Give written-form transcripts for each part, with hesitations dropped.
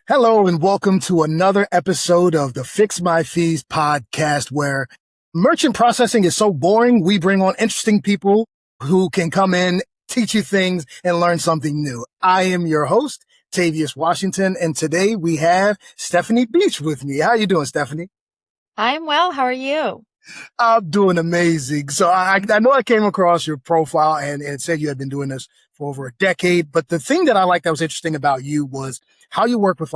Hello and welcome to another episode of the Fix My Fees podcast, where merchant processing is so boring. We bring on interesting people who can come in, teach you things, and learn something new. I am your host, Tavius Washington, and today we have Stefanie Beach with me. How you doing, Stefanie? I'm well. How are you? I'm doing amazing. So I know I came across your profile and it said you had been doing this for over a decade, but the thing that I liked that was interesting about you was how you work with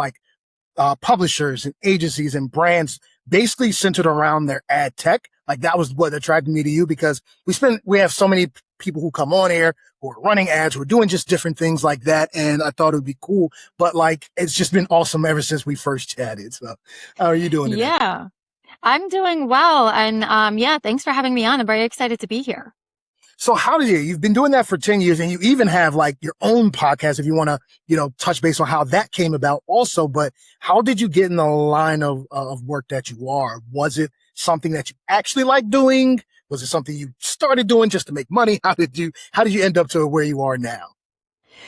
publishers and agencies and brands basically centered around their ad tech. Like that was what attracted me to you, because we have so many people who come on here who are running ads, who are doing just different things like that. And I thought it would be cool, but it's just been awesome ever since we first chatted. So how are you doing today? Yeah, I'm doing well. And thanks for having me on. I'm very excited to be here. So you've been doing that for 10 years, and you even have your own podcast if you want to, touch base on how that came about also. But how did you get in the line of work that you are? Was it something that you actually like doing? Was it something you started doing just to make money? How did you end up to where you are now?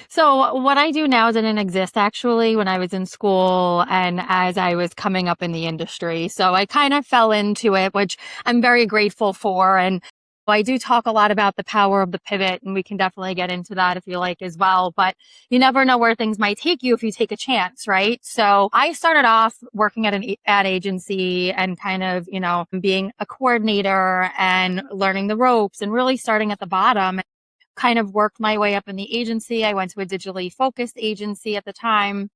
So what I do now didn't exist actually when I was in school and as I was coming up in the industry. So I kind of fell into it, which I'm very grateful for. And I do talk a lot about the power of the pivot, and we can definitely get into that if you like as well. But you never know where things might take you if you take a chance, right? So I started off working at an ad agency and kind of, being a coordinator and learning the ropes and really starting at the bottom. Kind of worked my way up in the agency. I went to a digitally focused agency at the time.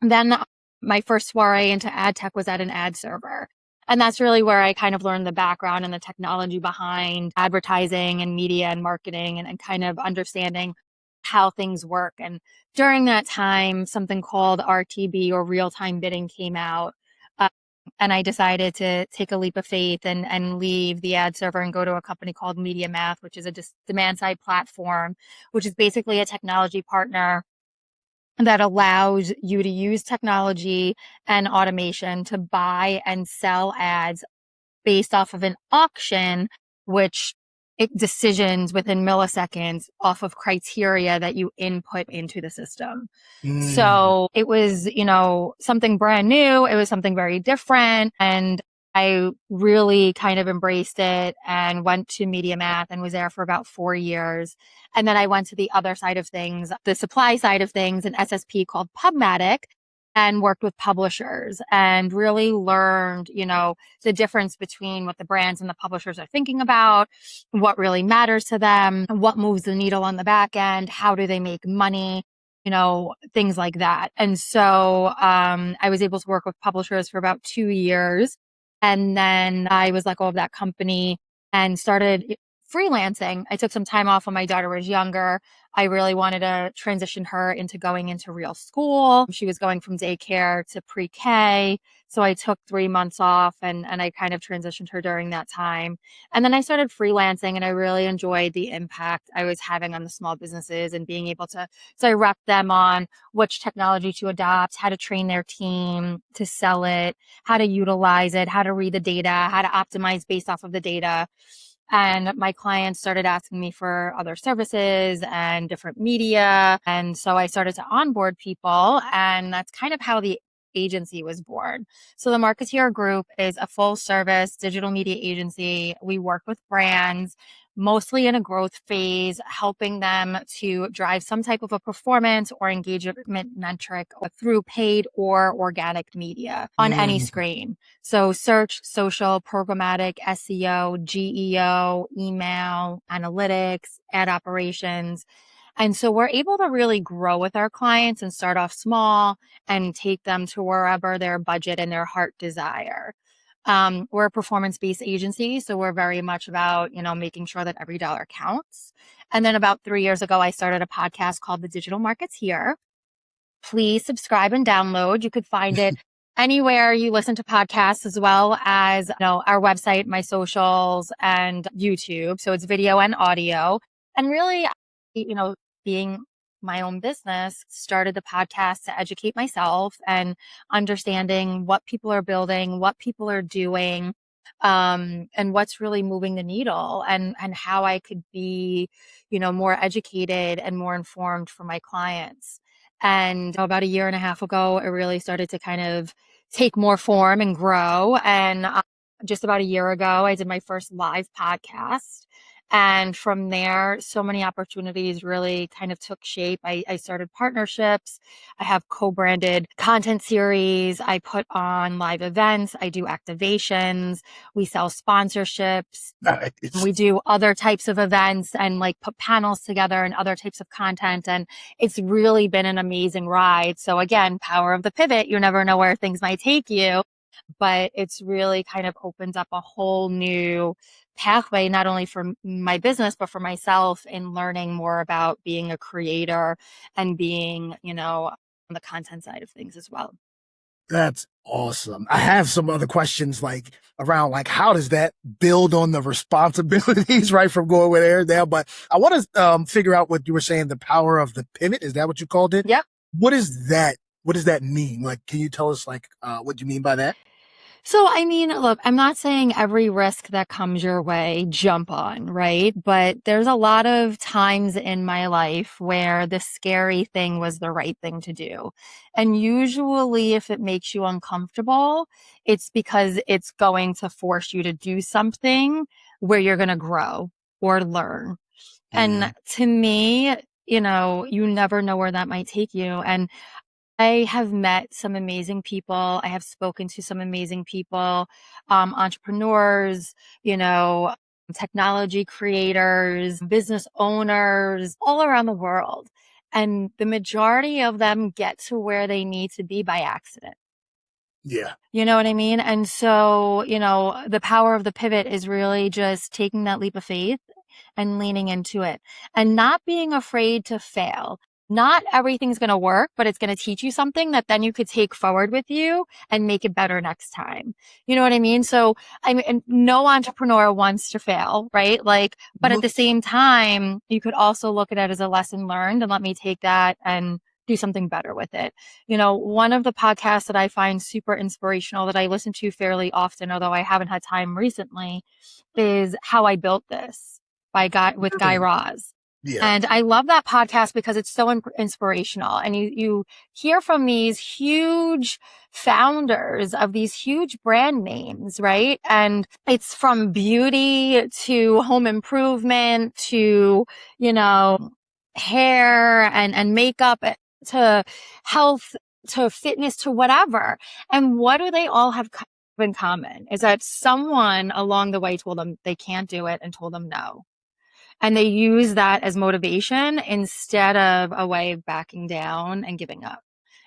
Then my first foray into ad tech was at an ad server. And that's really where I kind of learned the background and the technology behind advertising and media and marketing and kind of understanding how things work. And during that time, something called RTB, or real-time bidding, came out. And I decided to take a leap of faith and leave the ad server and go to a company called MediaMath, which is a demand side platform, which is basically a technology partner that allows you to use technology and automation to buy and sell ads based off of an auction, which decisions within milliseconds off of criteria that you input into the system. So it was, something brand new. It was something very different. And I really kind of embraced it and went to MediaMath and was there for about 4 years. And then I went to the other side of things, the supply side of things, an SSP called PubMatic, and worked with publishers and really learned, the difference between what the brands and the publishers are thinking about, what really matters to them, what moves the needle on the back end, how do they make money, things like that. And so I was able to work with publishers for about 2 years. And then I was let go of that company and started freelancing. I took some time off when my daughter was younger. I really wanted to transition her into going into real school. She was going from daycare to pre-K. So I took 3 months off and I kind of transitioned her during that time. And then I started freelancing, and I really enjoyed the impact I was having on the small businesses and being able to direct them on which technology to adopt, how to train their team to sell it, how to utilize it, how to read the data, how to optimize based off of the data. And my clients started asking me for other services and different media. And so I started to onboard people, and that's kind of how the agency was born. So the Marketeer Group is a full service digital media agency. We work with brands, mostly in a growth phase, helping them to drive some type of a performance or engagement metric through paid or organic media on any screen. So search, social, programmatic, SEO, GEO, email, analytics, ad operations. And so we're able to really grow with our clients and start off small and take them to wherever their budget and their heart desire. We're a performance-based agency, so we're very much about, making sure that every dollar counts. And then about 3 years ago, I started a podcast called The Digital Marketeer. Please subscribe and download. You could find it anywhere you listen to podcasts, as well as, our website, my socials, and YouTube. So it's video and audio. And really, being my own business, started the podcast to educate myself and understanding what people are building, what people are doing, and what's really moving the needle, and how I could be, more educated and more informed for my clients. And about a year and a half ago, it really started to kind of take more form and grow. And just about a year ago, I did my first live podcast. And from there, so many opportunities really kind of took shape. I started partnerships. I have co-branded content series. I put on live events. I do activations. We sell sponsorships. Nice. We do other types of events and like put panels together and other types of content. And it's really been an amazing ride. So again, power of the pivot. You never know where things might take you, but it's really kind of opened up a whole new pathway, not only for my business, but for myself in learning more about being a creator and being, on the content side of things as well. That's awesome. I have some other questions like around like how does that build on the responsibilities, right, from going with air there. But I want to figure out what you were saying, the power of the pivot. Is that what you called it? Yep. What is that? What does that mean? Like, can you tell us like what you mean by that? So, I mean, look, I'm not saying every risk that comes your way, jump on, right? But there's a lot of times in my life where the scary thing was the right thing to do. And usually, if it makes you uncomfortable, it's because it's going to force you to do something where you're going to grow or learn. Mm, And to me, you never know where that might take you. And I have met some amazing people. I have spoken to some amazing people, entrepreneurs, technology creators, business owners all around the world. And the majority of them get to where they need to be by accident. yeah. You know what I mean? And so, the power of the pivot is really just taking that leap of faith and leaning into it and not being afraid to fail. Not everything's going to work, but it's going to teach you something that then you could take forward with you and make it better next time. You know what I mean? So, I mean, no entrepreneur wants to fail, right? Like, but at Mhm. the same time, you could also look at it as a lesson learned and let me take that and do something better with it. One of the podcasts that I find super inspirational that I listen to fairly often, although I haven't had time recently, is How I Built This with Guy Really? Raz. Yeah. And I love that podcast because it's so inspirational. And you hear from these huge founders of these huge brand names, right? And it's from beauty to home improvement to, you know, hair and makeup to health to fitness to whatever. And what do they all have in common is that someone along the way told them they can't do it and told them no. And they use that as motivation instead of a way of backing down and giving up.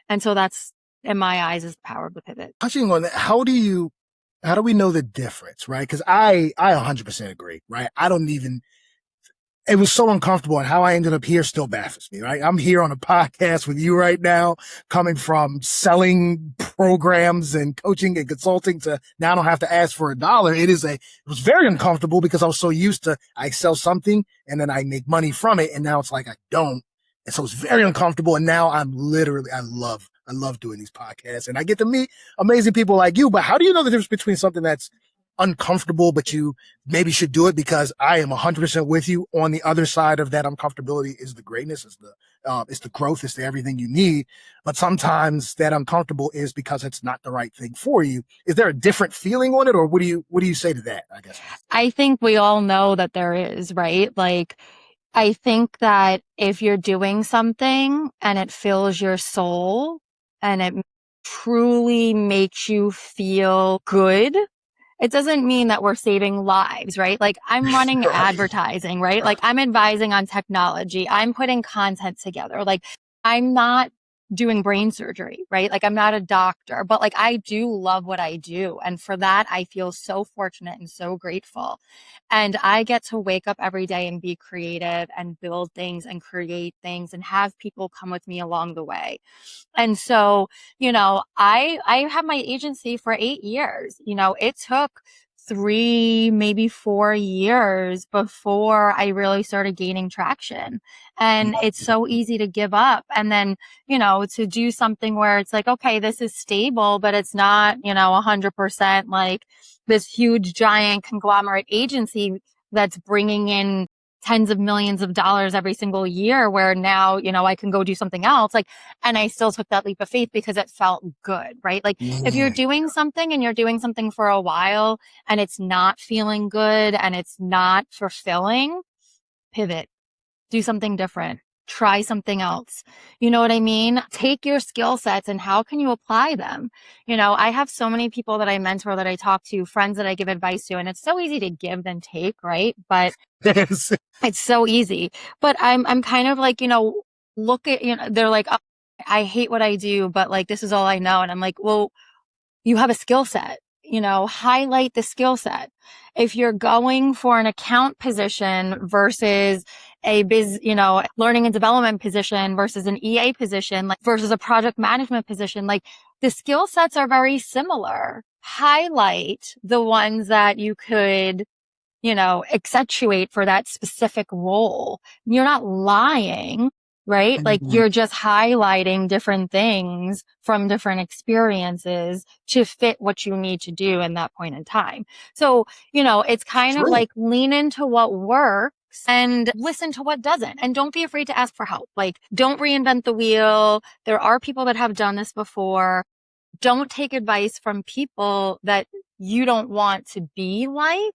And so that's, in my eyes, is the power of the pivot. Touching on that, how do we know the difference, right? Because I 100% agree, right? I don't even it was so uncomfortable, and how I ended up here still baffles me, right? I'm here on a podcast with you right now, coming from selling programs and coaching and consulting to now I don't have to ask for $1. It was very uncomfortable because I was so used to, I sell something and then I make money from it. And now it's like, I don't. And so it's very uncomfortable. And now I love doing these podcasts and I get to meet amazing people like you. But how do you know the difference between something that's uncomfortable, but you maybe should do it? Because I am 100% with you. On the other side of that uncomfortability is the greatness, is the growth, is the everything you need. But sometimes that uncomfortable is because it's not the right thing for you. Is there a different feeling on it, or what do you say to that? I guess. I think we all know that there is, right? Like, I think that if you're doing something and it fills your soul and it truly makes you feel good, it doesn't mean that we're saving lives, right? Like I'm running Right. advertising, right? Like I'm advising on technology. I'm putting content together. Like I'm not doing brain surgery, right? Like I'm not a doctor, but like I do love what I do. And for that, I feel so fortunate and so grateful. And I get to wake up every day and be creative and build things and create things and have people come with me along the way. And so, I have my agency for 8 years. It took 3, maybe 4 years before I really started gaining traction. And it's so easy to give up. And then, to do something where it's like, okay, this is stable, but it's not, 100% like this huge giant conglomerate agency that's bringing in tens of millions of dollars every single year where now, I can go do something else. Like, and I still took that leap of faith because it felt good, right? Like if you're Yeah. doing something and you're doing something for a while and it's not feeling good and it's not fulfilling, pivot, do something different, try something else. You know what I mean? Take your skill sets and how can you apply them? I have so many people that I mentor, that I talk to, friends that I give advice to, and it's so easy to give than take, right? But Yes. it's so easy. But I'm kind of like, look at, they're like, oh, I hate what I do, but like, this is all I know. And I'm like, well, you have a skill set, highlight the skill set. If you're going for an account position versus learning and development position versus an EA position, like versus a project management position, like the skill sets are very similar. Highlight the ones that you could accentuate for that specific role. You're not lying, right? Like Mhm. you're just highlighting different things from different experiences to fit what you need to do in that point in time. So, it's kind of True. like lean into what works and listen to what doesn't. And don't be afraid to ask for help. Like don't reinvent the wheel. There are people that have done this before. Don't take advice from people that you don't want to be like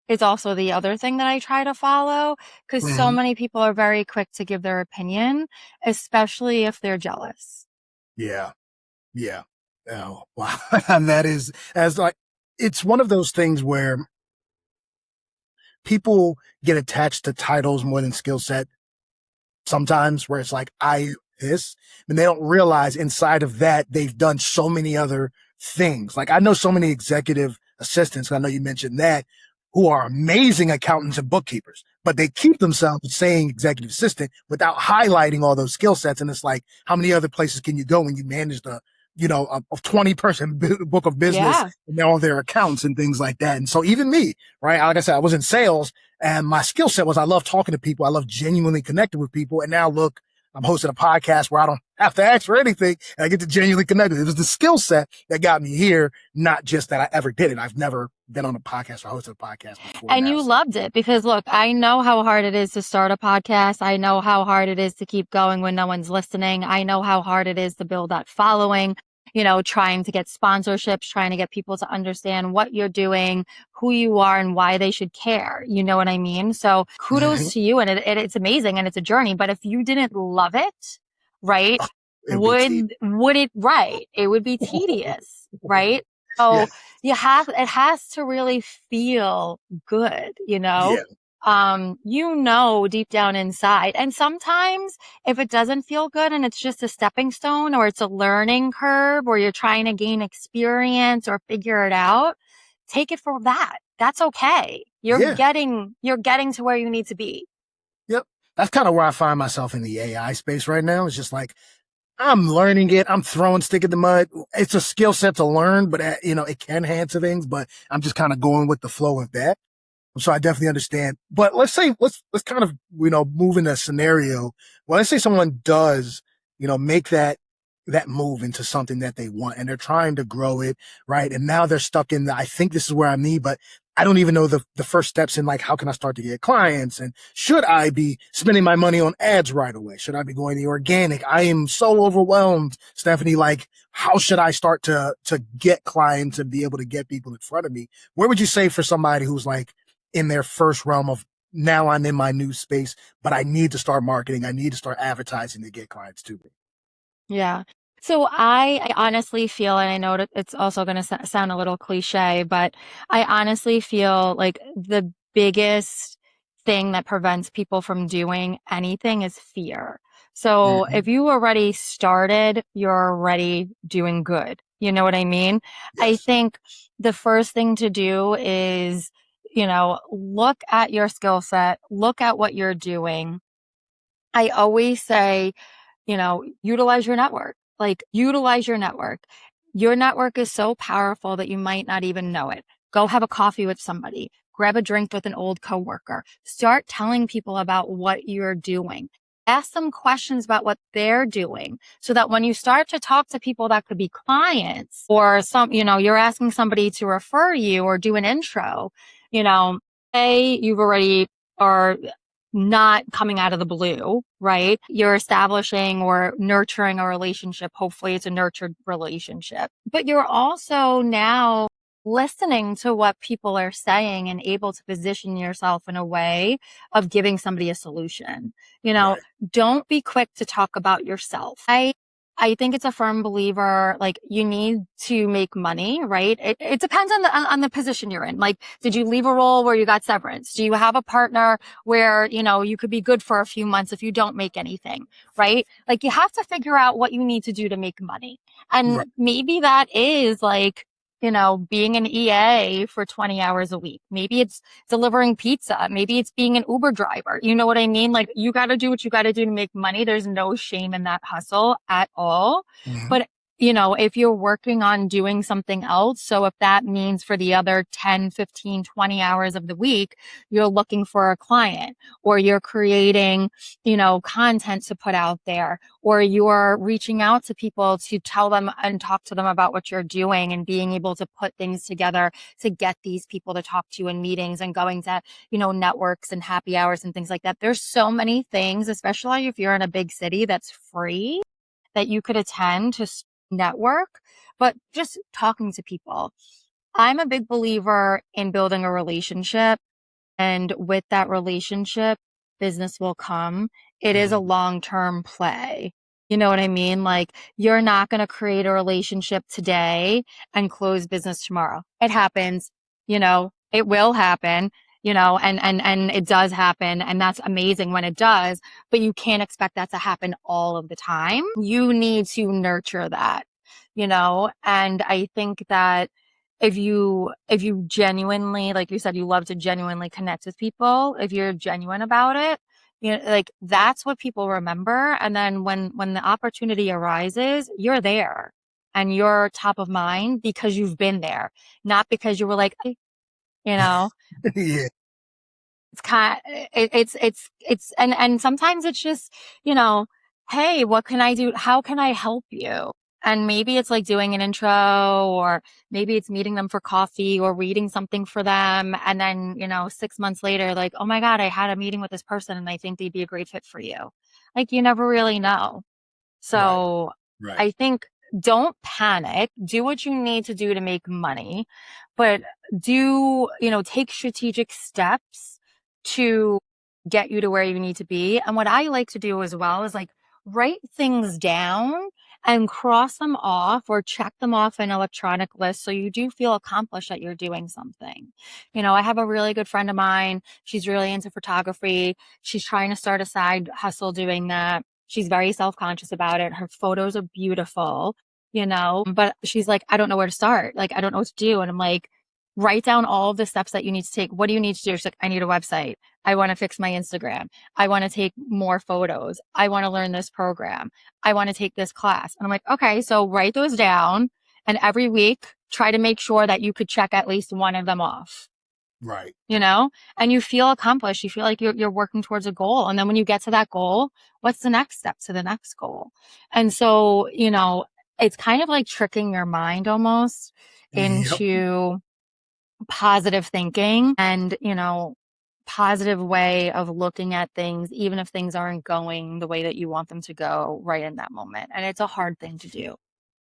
is also the other thing that I try to follow, because so Mhm. many people are very quick to give their opinion, especially if they're jealous. Yeah. Yeah. Oh, wow. And that is as like, it's one of those things where people get attached to titles more than skill set sometimes, where it's like, I this, and they don't realize inside of that, they've done so many other things. Like I know so many executive assistants, I know you mentioned that, who are amazing accountants and bookkeepers, but they keep themselves saying executive assistant without highlighting all those skill sets. And it's like, how many other places can you go when you manage a 20-person book of business Yeah. and all their accounts and things like that. And so even me, right? Like I said, I was in sales and my skill set was I love talking to people. I love genuinely connecting with people. And now look, I'm hosting a podcast where I don't have to ask for anything and I get to genuinely connect with it. It was the skill set that got me here, not just that I ever did it. I've never been on a podcast or hosted a podcast before And now. you So. loved it because look, I know how hard it is to start a podcast. I know how hard it is to keep going when no one's listening. I know how hard it is to build that following, trying to get sponsorships, trying to get people to understand what you're doing, who you are and why they should care. You know what I mean? So Mhm. kudos to you. And it's amazing and it's a journey. But if you didn't love it, right, It would be tea. would it, right? It would be tedious, right? So Yes. it has to really feel good, Yeah. deep down inside. And sometimes if it doesn't feel good and it's just a stepping stone or it's a learning curve or you're trying to gain experience or figure it out, take it for that. That's okay. Yeah. You're getting to where you need to be. Yep. That's kind of where I find myself in the AI space right now. It's just like, I'm learning it. I'm throwing stick in the mud. It's a skill set to learn, but it can answer things, but I'm just kind of going with the flow of that. So I definitely understand. But let's kind of, move in a scenario. Well, let's say someone does, make that move into something that they want and they're trying to grow it, right? And now they're stuck in I think this is where I need, but I don't even know the first steps in like, how can I start to get clients? And should I be spending my money on ads right away? Should I be going the organic? I am so overwhelmed, Stephanie. Like, how should I start to get clients and be able to get people in front of me? Where would you say for somebody who's like in their first realm of now I'm in my new space, but I need to start marketing. I need to start advertising to get clients to me. Yeah. So I honestly feel, and I know that it's also going to sound a little cliche, but I honestly feel like the biggest thing that prevents people from doing anything is fear. So Mm-hmm. if you already started, you're already doing good. You know what I mean? I Yes. think the first thing to do is, look at your skill set, look at what you're doing. I always say, utilize your network. Like, utilize your network. Your network is so powerful that you might not even know it. Go have a coffee with somebody, grab a drink with an old coworker, start telling people about what you're doing. Ask them questions about what they're doing so that when you start to talk to people that could be clients or you're asking somebody to refer you or do an intro, say you've already are not coming out of the blue, right? You're establishing or nurturing a relationship. Hopefully it's a nurtured relationship, but you're also now listening to what people are saying and able to position yourself in a way of giving somebody a solution. Right. Don't be quick to talk about yourself. I think it's a firm believer, like you need to make money, right? It depends on the position you're in. Like, did you leave a role where you got severance? Do you have a partner where, you could be good for a few months if you don't make anything, right? Like you have to figure out what you need to do to make money. Right. And maybe that is like, being an EA for 20 hours a week. Maybe it's delivering pizza. Maybe it's being an Uber driver. You know what I mean? Like you got to do what you got to do to make money. There's no shame in that hustle at all. Mhm. But if you're working on doing something else, so if that means for the other 10, 15, 20 hours of the week, you're looking for a client or you're creating, content to put out there, or you're reaching out to people to tell them and talk to them about what you're doing and being able to put things together to get these people to talk to you in meetings and going to, networks and happy hours and things like that. There's so many things, especially if you're in a big city, that's free that you could attend to network, but just talking to people. I'm a big believer in building a relationship, and with that relationship, business will come. It is a Mhm. long-term play. You know what I mean? Like you're not going to create a relationship today and close business tomorrow. It happens, it will happen, and it does happen. And that's amazing when it does, but you can't expect that to happen all of the time. You need to nurture that, and I think that if you genuinely, like you said, you love to genuinely connect with people, if you're genuine about it, like that's what people remember. And then when the opportunity arises, you're there and you're top of mind because you've been there, not because you were like, "Hey," you know, Yeah. it's kind and sometimes it's just, hey, what can I do? How can I help you? And maybe it's like doing an intro, or maybe it's meeting them for coffee or reading something for them. And then, 6 months later, like, oh my God, I had a meeting with this person and I think they'd be a great fit for you. Like you never really know. Right. So Right. I think don't panic. Do what you need to do to make money, but take strategic steps to get you to where you need to be. And what I like to do as well is like write things down and cross them off or check them off an electronic list so you do feel accomplished that you're doing something. I have a really good friend of mine. She's really into photography. She's trying to start a side hustle doing that. She's very self-conscious about it. Her photos are beautiful, but she's like, I don't know where to start. Like, I don't know what to do. And I'm like, write down all of the steps that you need to take. What do you need to do? She's like, I need a website. I want to fix my Instagram. I want to take more photos. I want to learn this program. I want to take this class. And I'm like, okay, so write those down. And every week, try to make sure that you could check at least one of them off, Right. and you feel accomplished. You feel like you're working towards a goal. And then when you get to that goal, what's the next step to the next goal? And so, it's kind of like tricking your mind almost Yep. into positive thinking and, positive way of looking at things, even if things aren't going the way that you want them to go right in that moment. And it's a hard thing to do.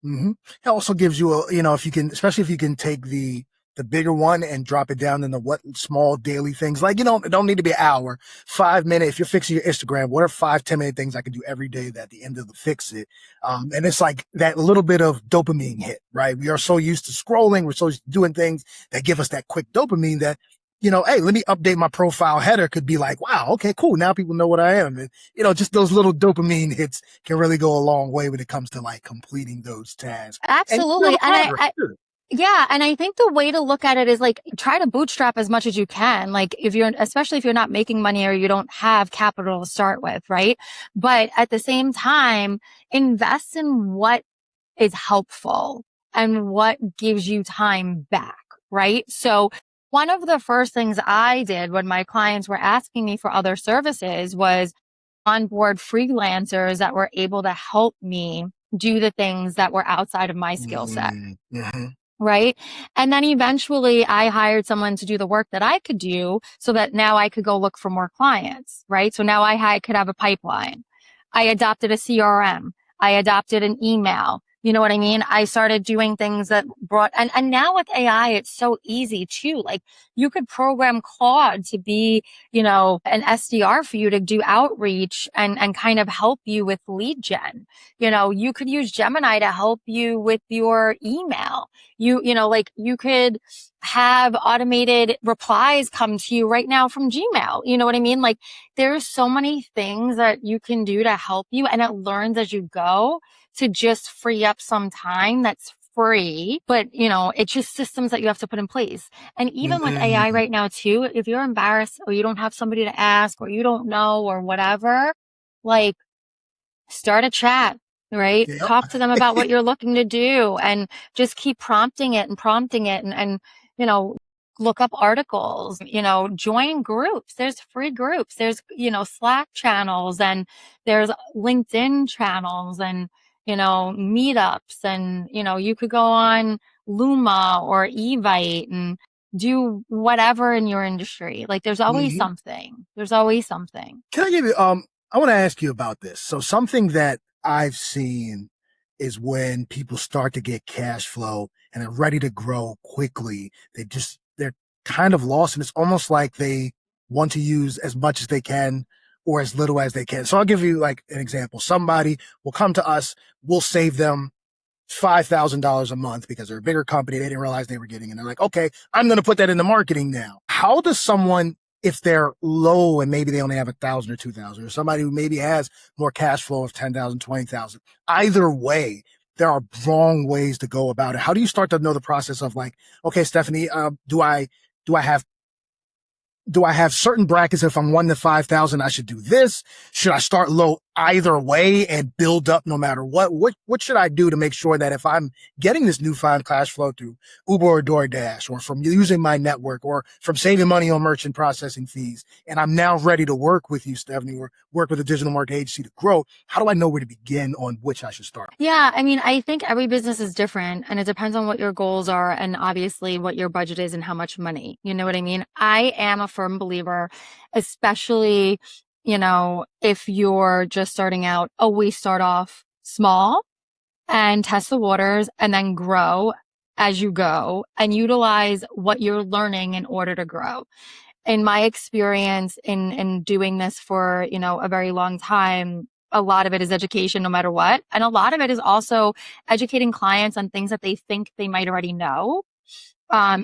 Hmm. It also gives you if you can, especially if you can take the bigger one and drop it down into what small daily things, like, it don't need to be an hour, 5 minutes. If you're fixing your Instagram, what are 5, 10 minute things I can do every day that at the end of the fix it? And it's like that little bit of dopamine hit, right? We are so used to scrolling. We're so used to doing things that give us that quick dopamine that, hey, let me update my profile header could be like, wow, okay, cool. Now people know what I am. And, just those little dopamine hits can really go a long way when it comes to like completing those tasks and feel Absolutely. the progress too. Yeah. And I think the way to look at it is like try to bootstrap as much as you can. Like especially if you're not making money or you don't have capital to start with, right? But at the same time, invest in what is helpful and what gives you time back, right? So one of the first things I did when my clients were asking me for other services was onboard freelancers that were able to help me do the things that were outside of my skill set. Mm-hmm. right? And then eventually I hired someone to do the work that I could do so that now I could go look for more clients, right? So now could have a pipeline. I adopted a CRM. I adopted an email. You know what I mean? I started doing things that and now with AI, it's so easy too. Like you could program Claude to be, an SDR for you to do outreach and kind of help you with lead gen. You could use Gemini to help you with your email. Like you could have automated replies come to you right now from Gmail. You know what I mean? Like there's so many things that you can do to help you, and it learns as you go to just free up some time that's free. But, it's just systems that you have to put in place. And even with AI Mm-hmm. right now too, if you're embarrassed or you don't have somebody to ask or you don't know or whatever, like start a chat, right? Yep. Talk to them about what you're looking to do and just keep prompting it and, you know, look up articles, join groups. There's free groups. There's, Slack channels and there's LinkedIn channels and, meetups and, you could go on Luma or Evite and do whatever in your industry. Like there's always Mm-hmm. something. There's always something. Can I give you, I want to ask you about this. So something that I've seen is when people start to get cash flow and they're ready to grow quickly, they're kind of lost. And it's almost like they want to use as much as they can or as little as they can. So I'll give you like an example. Somebody will come to us, we'll save them $5,000 a month because they're a bigger company. They didn't realize they were getting, and they're like, okay, I'm going to put that into marketing now. How does someone, if they're low and maybe they only have 1,000 or 2,000, or somebody who maybe has more cash flow of 10,000, 20,000, either way, there are wrong ways to go about it. How do you start to know the process of like, okay, Stefanie, do I have certain brackets? If I'm 1 to 5,000, I should do this. Should I start low either way and build up no matter what? What should I do to make sure that if I'm getting this newfound cash flow through Uber or DoorDash or from using my network or from saving money on merchant processing fees, and I'm now ready to work with you, Stefanie, or work with a digital marketing agency to grow, how do I know where to begin on which I should start? Yeah, I mean, I think every business is different and it depends on what your goals are and obviously what your budget is and how much money. You know what I mean? I am a firm believer, especially, if you're just starting out, always start off small and test the waters and then grow as you go and utilize what you're learning in order to grow. In my experience in doing this for, a very long time, a lot of it is education no matter what. And a lot of it is also educating clients on things that they think they might already know,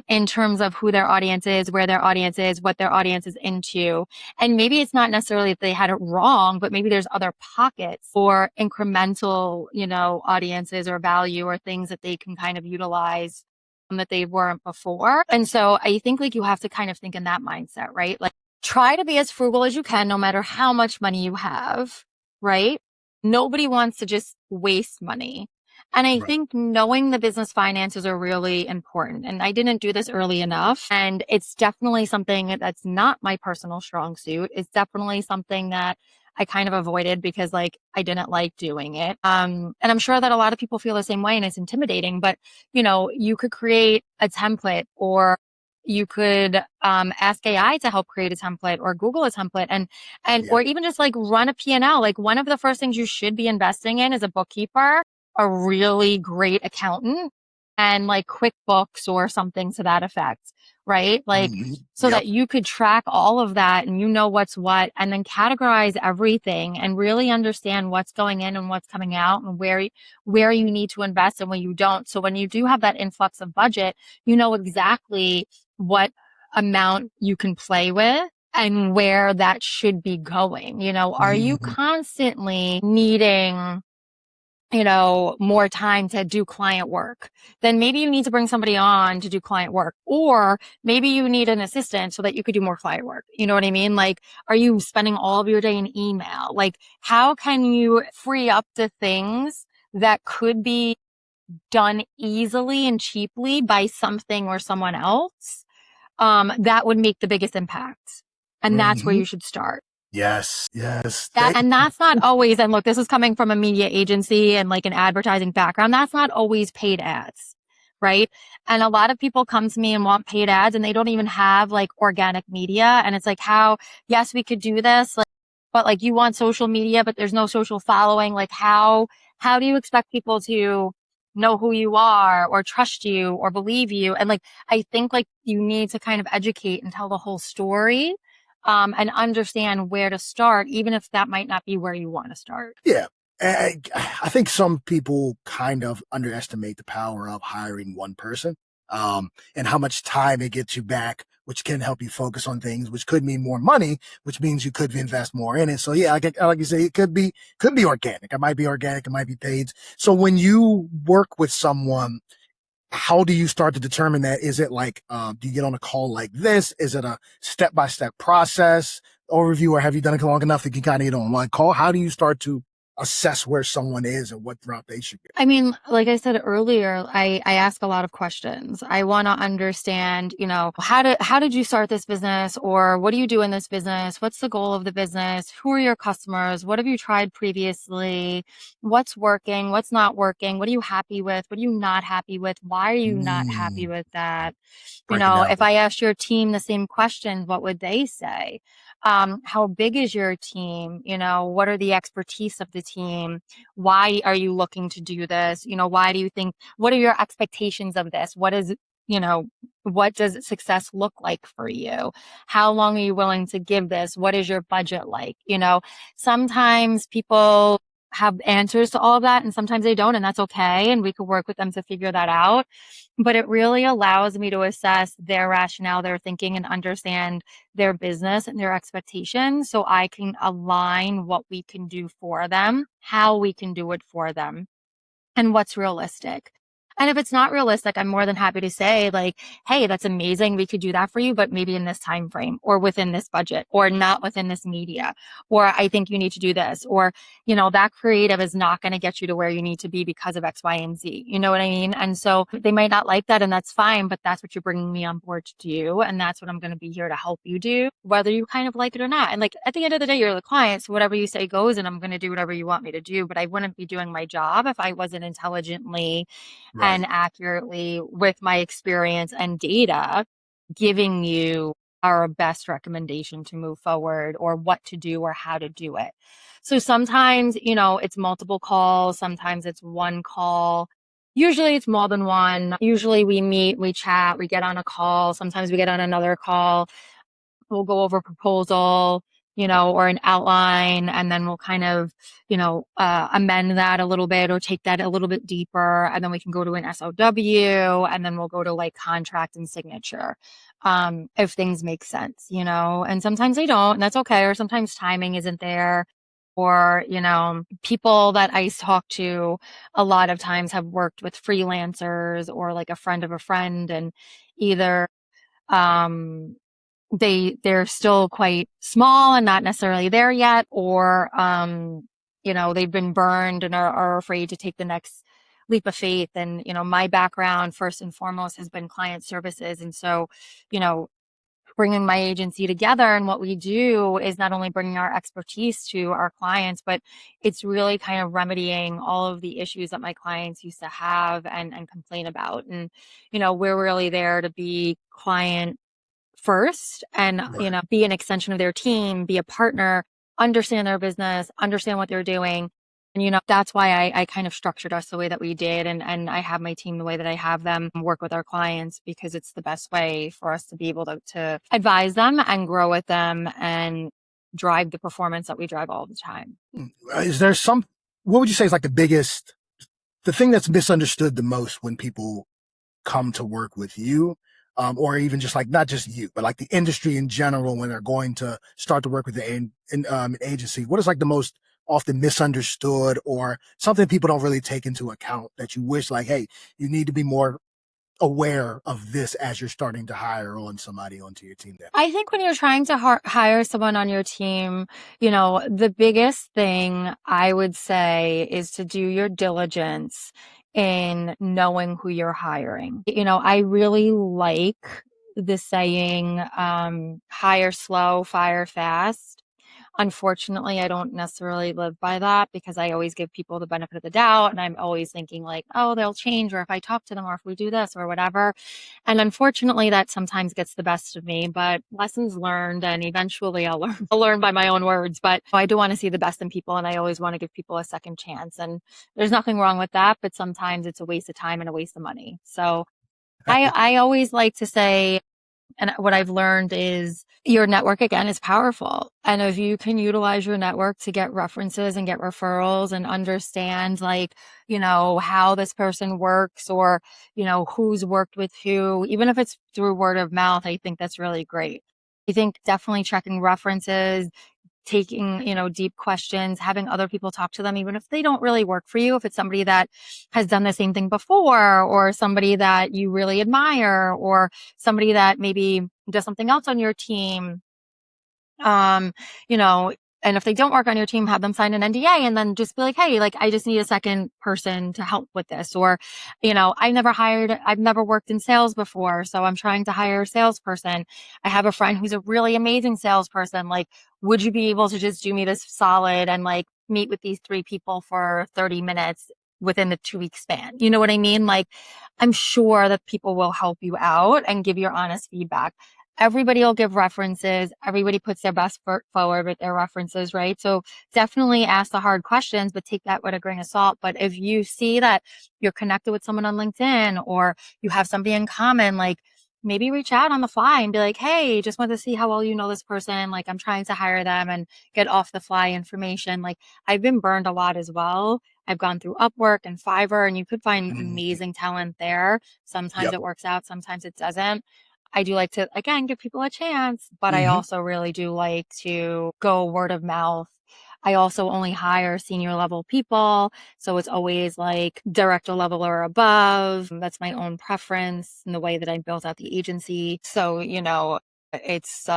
in terms of who their audience is, where their audience is, what their audience is into. And maybe it's not necessarily that they had it wrong, but maybe there's other pockets or incremental, audiences or value or things that they can kind of utilize that they weren't before. And so I think like you have to kind of think in that mindset, right? Like try to be as frugal as you can, no matter how much money you have, right? Nobody wants to just waste money. And I Right. think knowing the business finances are really important. And I didn't do this early enough. And it's definitely something that's not my personal strong suit. It's definitely something that I kind of avoided because like I didn't like doing it. And I'm sure that a lot of people feel the same way and it's intimidating, but you could create a template or you could ask AI to help create a template or Google a template and Yeah. or even just like run a P&L. Like one of the first things you should be investing in is a bookkeeper, a really great accountant, and like QuickBooks or something to that effect, right? Like Mm-hmm. so Yep. that you could track all of that and you know what's what and then categorize everything and really understand what's going in and what's coming out and where you need to invest and where you don't. So when you do have that influx of budget, you know exactly what amount you can play with and where that should be going. Are you Mm-hmm. constantly needing more time to do client work, then maybe you need to bring somebody on to do client work, or maybe you need an assistant so that you could do more client work. You know what I mean? Like, are you spending all of your day in email? Like, how can you free up the things that could be done easily and cheaply by something or someone else? That would make the biggest impact. And that's where Mm-hmm. you should start. Yes. Yes. And that's not always, and look, this is coming from a media agency and like an advertising background. That's not always paid ads, right? And a lot of people come to me and want paid ads and they don't even have like organic media. And it's like, how, yes, we could do this, like, but like you want social media, but there's no social following. Like how do you expect people to know who you are or trust you or believe you? And like, I think like you need to kind of educate and tell the whole story, and understand where to start, even if that might not be where you want to start. Yeah. I think some people kind of underestimate the power of hiring one person, and how much time it gets you back, which can help you focus on things, which could mean more money, which means you could invest more in it. So yeah, like you say, it could be organic. It might be organic. It might be paid. So when you work with someone, how do you start to determine that? Is it like, do you get on a call like this? Is it a step-by-step process overview, or have you done it long enough that you kind of get on one call? How do you start to assess where someone is and what route they should get? I mean, like I said earlier, I ask a lot of questions. I want to understand, how did you start this business, or what do you do in this business? What's the goal of the business? Who are your customers? What have you tried previously? What's working? What's not working? What are you happy with? What are you not happy with? Why are you not happy Mm, with that? break it down If for I asked your team the same questions, what would they say? How big is your team? What are the expertise of the team? Why are you looking to do this? Why do you think, what are your expectations of this? You know, what does success look like for you? How long are you willing to give this? What is your budget like? Sometimes people have answers to all of that and sometimes they don't, and that's okay. And we could work with them to figure that out. But it really allows me to assess their rationale, their thinking, and understand their business and their expectations so I can align what we can do for them, how we can do it for them, and what's realistic. And if it's not realistic, I'm more than happy to say like, hey, that's amazing. We could do that for you, but maybe in this time frame or within this budget or not within this media. Or I think you need to do this. Or, that creative is not going to get you to where you need to be because of X, Y, and Z. You know what I mean? And so they might not like that and that's fine, but that's what you're bringing me on board to do. And that's what I'm going to be here to help you do, whether you kind of like it or not. And like at the end of the day, you're the client. So whatever you say goes, and I'm going to do whatever you want me to do. But I wouldn't be doing my job if I wasn't intelligently and right. accurately with my experience and data giving you our best recommendation to move forward or what to do or how to do it. So sometimes, it's multiple calls, sometimes it's one call. Usually it's more than one. Usually we meet, we chat, we get on a call. Sometimes we get on another call. We'll go over a proposal, or an outline, and then we'll kind of, amend that a little bit or take that a little bit deeper. And then we can go to an SOW, and then we'll go to like contract and signature. If things make sense, and sometimes they don't, and that's okay. Or sometimes timing isn't there. Or, people that I talk to a lot of times have worked with freelancers or like a friend of a friend, and either, um, they're still quite small and not necessarily there yet, or they've been burned and are afraid to take the next leap of faith. And my background first and foremost has been client services, and so you know bringing my agency together, and what we do is not only bringing our expertise to our clients, but it's really kind of remedying all of the issues that my clients used to have and complain about. And we're really there to be client first and, Right. be an extension of their team, be a partner, understand their business, understand what they're doing. And, that's why I kind of structured us the way that we did. And I have my team the way that I have them work with our clients, because it's the best way for us to be able to advise them and grow with them and drive the performance that we drive all the time. Is there what would you say is like the thing that's misunderstood the most when people come to work with you, or even just like not just you, but like the industry in general when they're going to start to work with an agency? What is like the most often misunderstood or something people don't really take into account that you wish like, hey, you need to be more aware of this as you're starting to hire on somebody onto your team there? I think when you're trying to hire someone on your team, the biggest thing I would say is to do your diligence in knowing who you're hiring. I really like the saying, hire slow, fire fast. Unfortunately, I don't necessarily live by that because I always give people the benefit of the doubt. And I'm always thinking like, oh, they'll change, or if I talk to them, or if we do this or whatever. And unfortunately, that sometimes gets the best of me, but lessons learned, and eventually I'll learn, I'll learn by my own words. But I do want to see the best in people, and I always want to give people a second chance. And there's nothing wrong with that, but sometimes it's a waste of time and a waste of money. So I always like to say, and what I've learned is your network again is powerful. And if you can utilize your network to get references and get referrals and understand like, how this person works, or, who's worked with who, even if it's through word of mouth, I think that's really great. I think definitely checking references, taking, deep questions, having other people talk to them, even if they don't really work for you, if it's somebody that has done the same thing before, or somebody that you really admire, or somebody that maybe does something else on your team, um, you know, and if they don't work on your team, have them sign an NDA and then just be like, hey, like, I just need a second person to help with this. Or, I've never worked in sales before, so I'm trying to hire a salesperson. I have a friend who's a really amazing salesperson. Like, would you be able to just do me this solid and like meet with these 3 people for 30 minutes within the 2 week span? You know what I mean? Like, I'm sure that people will help you out and give your honest feedback. Everybody will give references. Everybody puts their best foot forward with their references, right? So definitely ask the hard questions, but take that with a grain of salt. But if you see that you're connected with someone on LinkedIn, or you have somebody in common, like maybe reach out on the fly and be like, hey, just want to see how well you know this person. Like, I'm trying to hire them, and get off the fly information. Like, I've been burned a lot as well. I've gone through Upwork and Fiverr, and you could find Mhm. amazing talent there. Sometimes Yep. it works out, sometimes it doesn't. I do like to, again, give people a chance, but I Hmm. also really do like to go word of mouth. I also only hire senior level people. So it's always like director level or above. That's my own preference in the way that I built out the agency. So, it's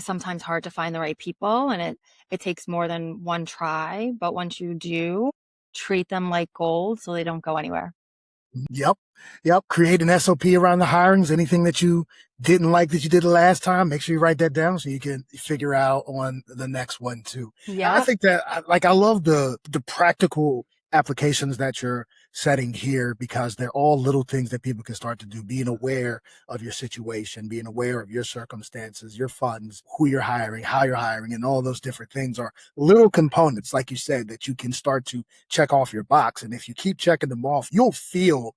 sometimes hard to find the right people, and it takes more than one try. But once you do, treat them like gold so they don't go anywhere. Yep. Yep. Create an SOP around the hirings. Anything that you didn't like that you did the last time, make sure you write that down so you can figure out on the next one too. I Yep. think that I love the practical applications that you're setting here, because they're all little things that people can start to do. Being aware of your situation, being aware of your circumstances, your funds, who you're hiring, how you're hiring, and all those different things are little components, like you said, that you can start to check off your box. And if you keep checking them off, you'll feel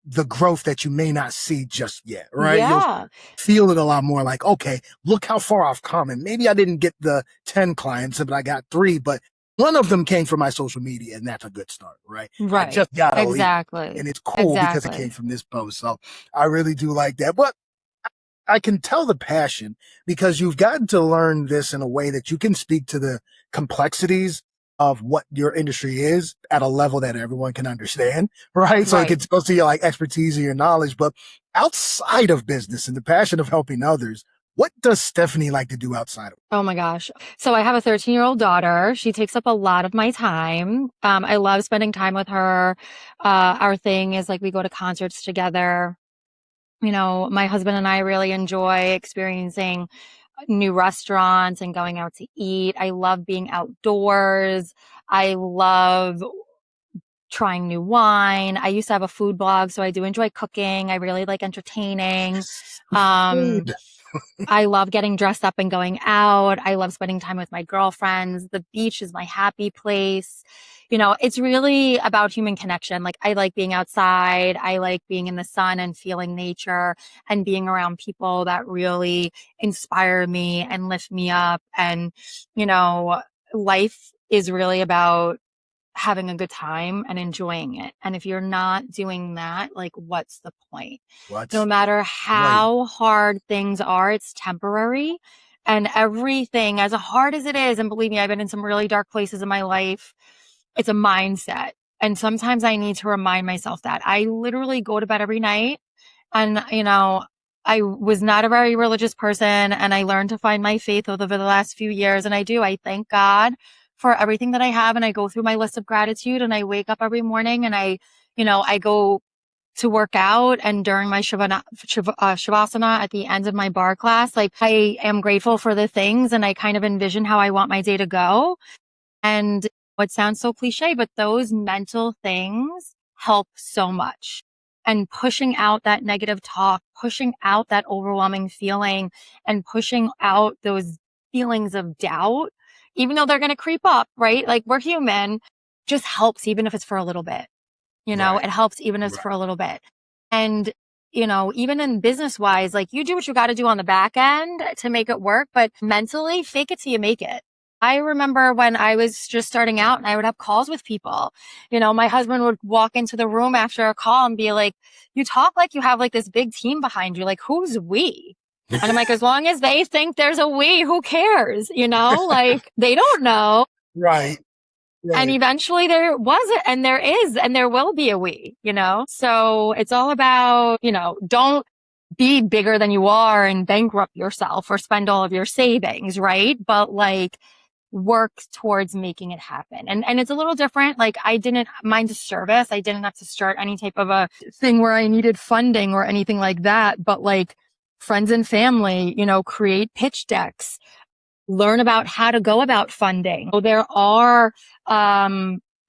the growth that you may not see just yet, right? You'll Yeah. feel it a lot more like, okay, look how far I've come. And maybe I didn't get the 10 clients, but I got 3, but one of them came from my social media, and that's a good start, right? I Right. just got a lead, Exactly. and it's cool because it came Exactly. from this post. So I really do like that. But I can tell the passion, because you've gotten to learn this in a way that you can speak to the complexities of what your industry is at a level that everyone can understand, right? So it Right. gets goes to your like expertise and your knowledge. But outside of business and the passion of helping others, what does Stephanie like to do outside of? Oh my gosh. So I have a 13-year-old daughter. She takes up a lot of my time. I love spending time with her. Our thing is like we go to concerts together. My husband and I really enjoy experiencing new restaurants and going out to eat. I love being outdoors. I love trying new wine. I used to have a food blog, so I do enjoy cooking. I really like entertaining. Um, Food. I love getting dressed up and going out. I love spending time with my girlfriends. The beach is my happy place. It's really about human connection. Like, I like being outside. I like being in the sun and feeling nature and being around people that really inspire me and lift me up. And, you know, life is really about having a good time and enjoying it. And if you're not doing that, like, what's the point? No What's the matter point? how hard things are, it's temporary. And everything, as hard as it is, and believe me, I've been in some really dark places in my life, it's a mindset. And sometimes I need to remind myself that. I literally go to bed every night, and, I was not a very religious person, and I learned to find my faith over the last few years. And I do. I thank God for everything that I have. And I go through my list of gratitude, and I wake up every morning, and I go to work out and during my Shavasana at the end of my bar class, like I am grateful for the things and I kind of envision how I want my day to go. And it sounds so cliche, but those mental things help so much. And pushing out that negative talk, pushing out that overwhelming feeling and pushing out those feelings of doubt, even though they're going to creep up, right? Like we're human, just helps even if it's for a little bit. Right. It helps even if it's for a little bit. And, even in business wise, like you do what you got to do on the back end to make it work, but mentally fake it till you make it. I remember when I was just starting out and I would have calls with people, my husband would walk into the room after a call and be like, you talk like you have like this big team behind you. Like who's we? And I'm like, as long as they think there's a we, who cares? Like they don't know. Right. And Right. eventually there was, and there is, and there will be a we, So it's all about, don't be bigger than you are and bankrupt yourself or spend all of your savings, right? But like work towards making it happen. And it's a little different. Like I didn't mind a service. I didn't have to start any type of a thing where I needed funding or anything like that. But like friends and family, create pitch decks, learn about how to go about funding. So there are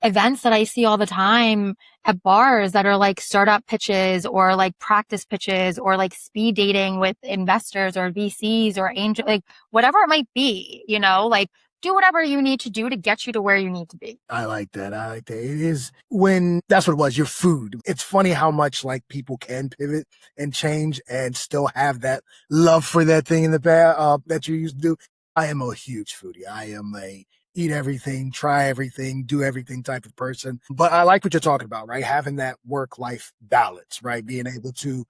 events that I see all the time at bars that are like startup pitches or like practice pitches or like speed dating with investors or VCs or angel, like whatever it might be, like do whatever you need to do to get you to where you need to be. I like that. I like that. It is when that's what it was, your food. It's funny how much like people can pivot and change and still have that love for that thing in the past that you used to do. I am a huge foodie. I am a eat everything, try everything, do everything type of person. But I like what you're talking about, right? Having that work-life balance, right? Being able to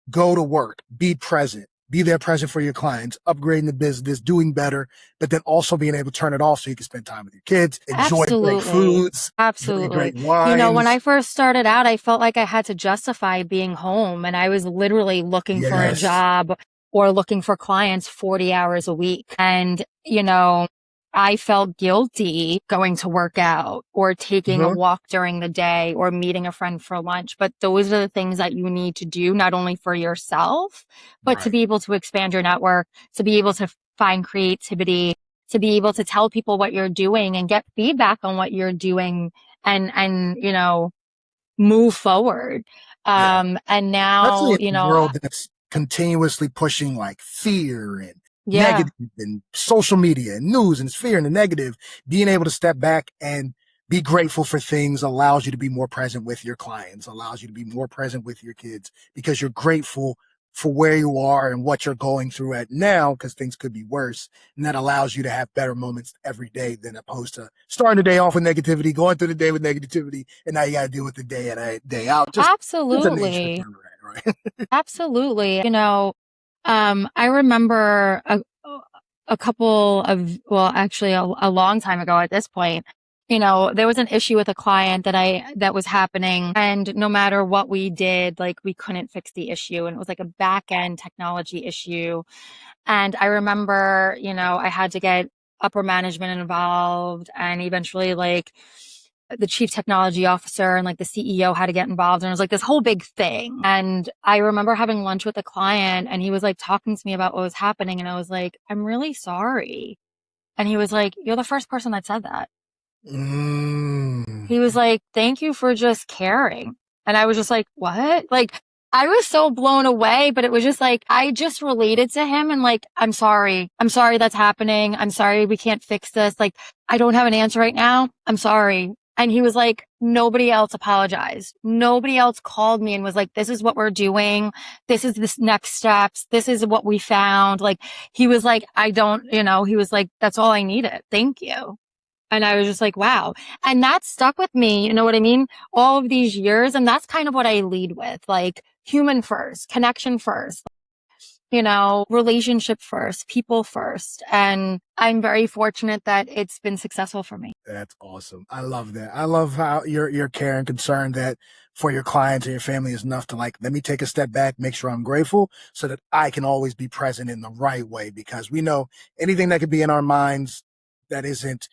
go to work, be present, be there present for your clients, upgrading the business, doing better, but then also being able to turn it off so you can spend time with your kids, enjoy great Absolutely. foods, enjoy Absolutely. great When wines. I first started out, I felt like I had to justify being home and I was literally looking for a Yes. job or looking for clients 40 hours a week. And, I felt guilty going to work out or taking a Mhm. walk during the day or meeting a friend for lunch. But those are the things that you need to do, not only for yourself, but to Right. be able to expand your network, to be able to find creativity, to be able to tell people what you're doing and get feedback on what you're doing and move forward. Yeah. And Especially now, in a world that's continuously pushing like fear and yeah, negative and social media and news and fear and the negative, being able to step back and be grateful for things allows you to be more present with your clients, allows you to be more present with your kids because you're grateful for where you are and what you're going through at now because things could be worse. And that allows you to have better moments every day than opposed to starting the day off with negativity, going through the day with negativity, and now you got to deal with the day in, day out. Just the nature of absolutely. where we're at, right? Absolutely. I remember a couple of, well, actually a long time ago at this point, there was an issue with a client that was happening and no matter what we did, like we couldn't fix the issue. And it was like a back end technology issue. And I remember, I had to get upper management involved and eventually like the chief technology officer and like the CEO had to get involved. And it was like this whole big thing. And I remember having lunch with a client and he was like talking to me about what was happening. And I was like, I'm really sorry. And he was like, you're the first person that said that. Mm. He was like, thank you for just caring. And I was just like, what? Like, I was so blown away, but it was just like, I just related to him and like, I'm sorry. I'm sorry that's happening. I'm sorry we can't fix this. Like, I don't have an answer right now. I'm sorry. And he was like, nobody else apologized. Nobody else called me and was like, this is what we're doing. This is this next steps. This is what we found. Like, he was like, he was like, that's all I needed. Thank you. And I was just like, wow. And that stuck with me. You know what I mean? All of these years. And that's kind of what I lead with, like human first, connection first, relationship first, people first. And I'm very fortunate that it's been successful for me. That's awesome. I love that. I love how your care and concern that for your clients and your family is enough to like, let me take a step back, make sure I'm grateful so that I can always be present in the right way because we know anything that could be in our minds that isn't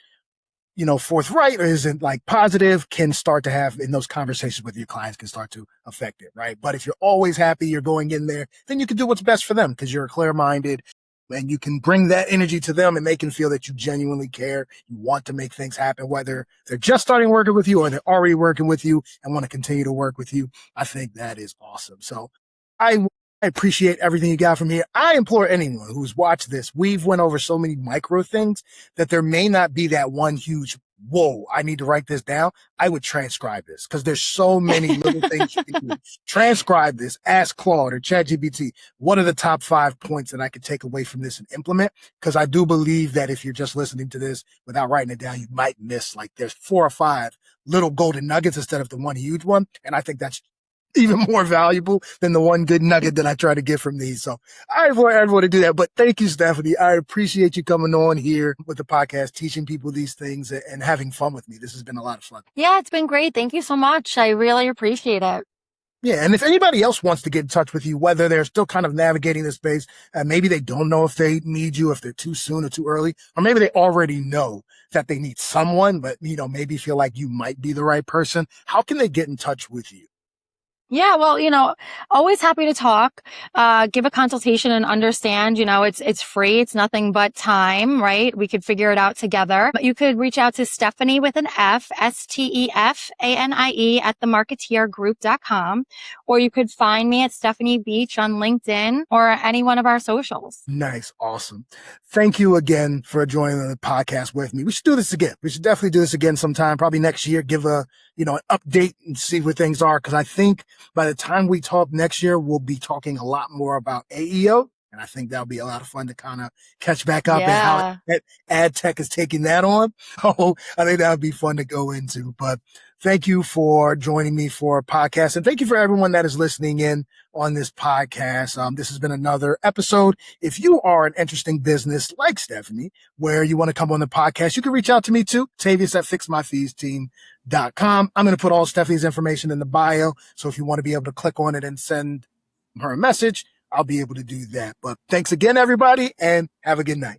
forthright or isn't like positive can start to have in those conversations with your clients can start to affect it, right? But if you're always happy, you're going in there, then you can do what's best for them because you're clear-minded and you can bring that energy to them and they can feel that you genuinely care. You want to make things happen, whether they're just starting working with you or they're already working with you and want to continue to work with you. I think that is awesome. So I appreciate everything you got from here. I implore anyone who's watched this, we've went over so many micro things that there may not be that one huge, whoa, I need to write this down. I would transcribe this because there's so many little things you can do. Transcribe this, ask Claude or ChatGPT, what are the top 5 points that I could take away from this and implement? Because I do believe that if you're just listening to this without writing it down, you might miss like there's 4 or 5 little golden nuggets instead of the one huge one. And I think that's even more valuable than the one good nugget that I try to get from these. So I want everyone to do that. But thank you, Stefanie. I appreciate you coming on here with the podcast, teaching people these things and having fun with me. This has been a lot of fun. Yeah, it's been great. Thank you so much. I really appreciate it. Yeah. And if anybody else wants to get in touch with you, whether they're still kind of navigating the space, maybe they don't know if they need you, if they're too soon or too early, or maybe they already know that they need someone, but, maybe feel like you might be the right person. How can they get in touch with you? Yeah, well, always happy to talk, give a consultation and understand, it's free. It's nothing but time, right? We could figure it out together. But you could reach out to Stefanie with an F, Stefanie at themarketeergroup.com, or you could find me at Stefanie Beach on LinkedIn or any one of our socials. Nice. Awesome. Thank you again for joining the podcast with me. We should do this again. We should definitely do this again sometime, probably next year, give an update and see where things are. Cause I think by the time we talk next year, we'll be talking a lot more about AEO. And I think that'll be a lot of fun to kind of catch back up and how ad tech is taking that on. So I think that would be fun to go into. But thank you for joining me for a podcast. And thank you for everyone that is listening in on this podcast. This has been another episode. If you are an interesting business like Stefanie, where you want to come on the podcast, you can reach out to me too, Tavius at fixmyfeesteam.com. I'm going to put all Stefanie's information in the bio. So if you want to be able to click on it and send her a message, I'll be able to do that. But thanks again, everybody, and have a good night.